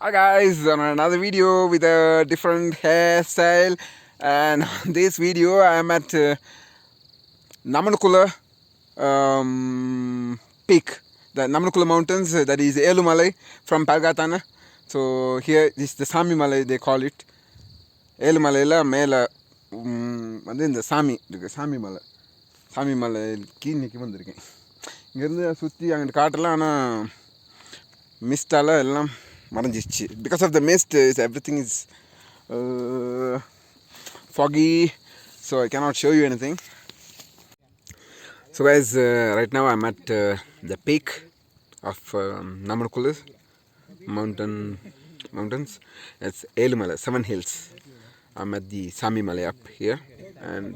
Hi guys, on another video with a different hairstyle, and on this video I am at Namunakula peak, the Namunakula mountains, that is Elumalai from Palgatana. So here is the Sami Malai, they call it. Elumalai மேலே வந்து இந்த சாமி இருக்கு, சாமி மலை. சாமி மலைக்கு இன்றைக்கி வந்திருக்கேன். இங்கேருந்து சுற்றி அங்கிட்டு காட்டலாம், ஆனால் மிஸ்டால் எல்லாம் மறைஞ்சிச்சு. Because of the mist, everything is foggy, so I cannot show you anything. So guys, right now I'm at the peak of Namunakula mountains. It's Elumala, 7 hills. I'm at the Sami Malay up here, and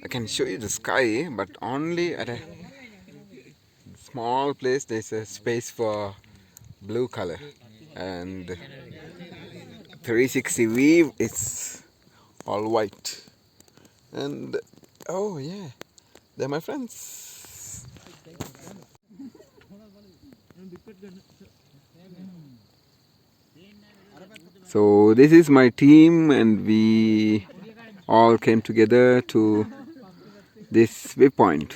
I can show you the sky, but only at a small place. There's a space for blue color, and 360 view, it's all white. And oh yeah, they're my friends. So this is my team, and we all came together to this viewpoint.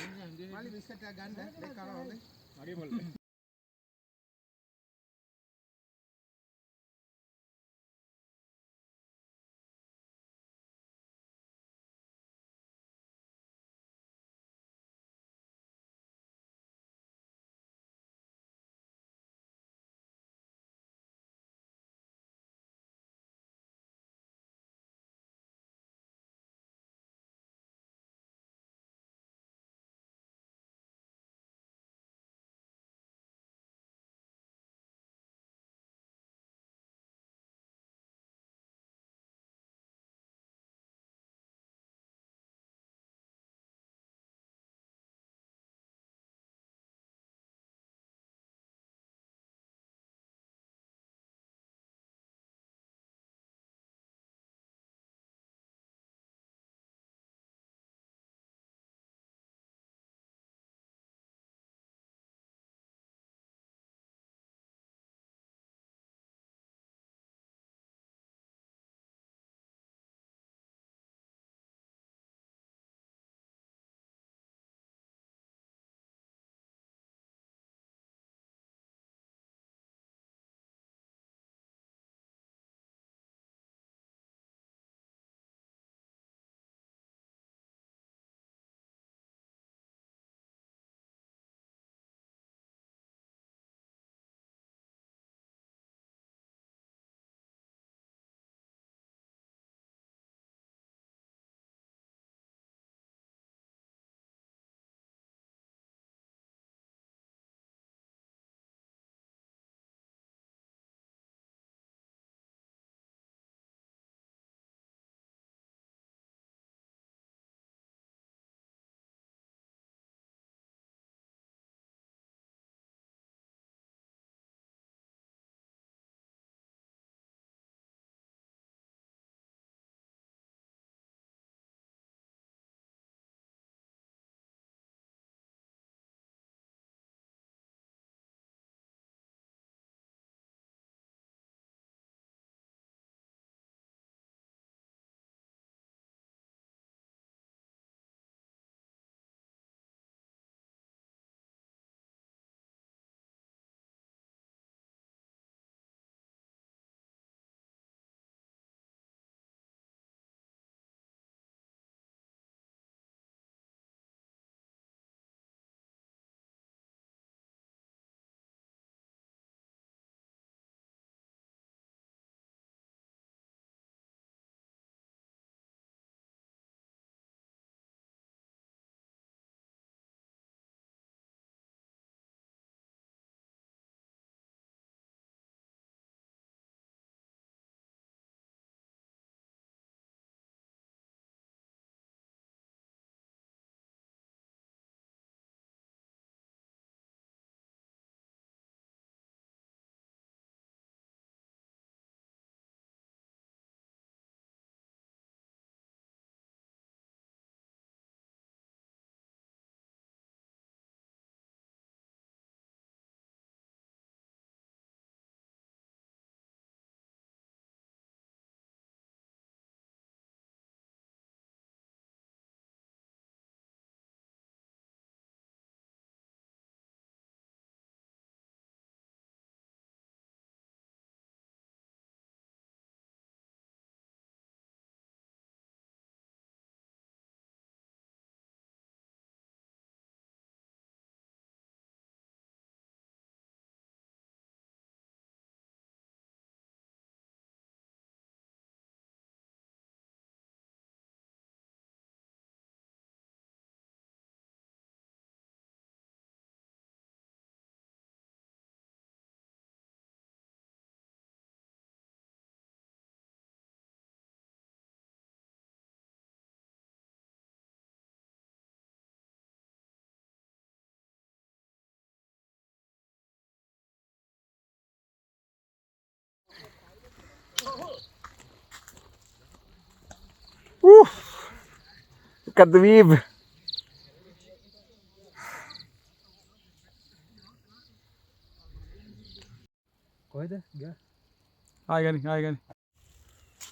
Look at the view.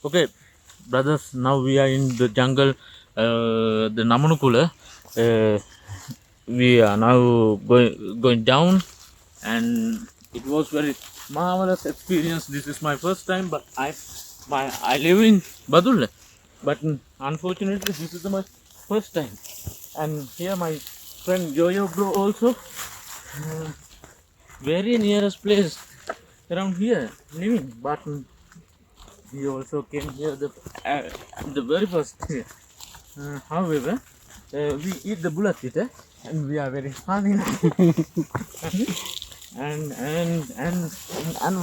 Okay, brothers, now we are in the jungle, the Namunakula. We are now going down, and it was very marvelous experience. This is my first time, but I live in Badulla, but unfortunately this is my first time. And here my friend Joyo bro also, very nearest place around here living, but we also came here the very first year. However, we eat the bullet eater, and we are very funny now. And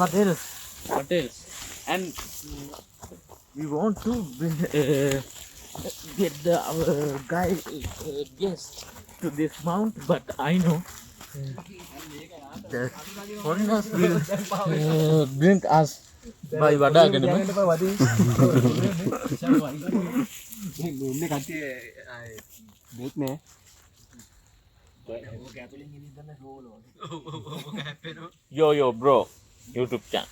what else? What else? And we want to get our guy guest to this mount, but I know the foreigners will drink us by Vadaganima. Yo bro, YouTube channel.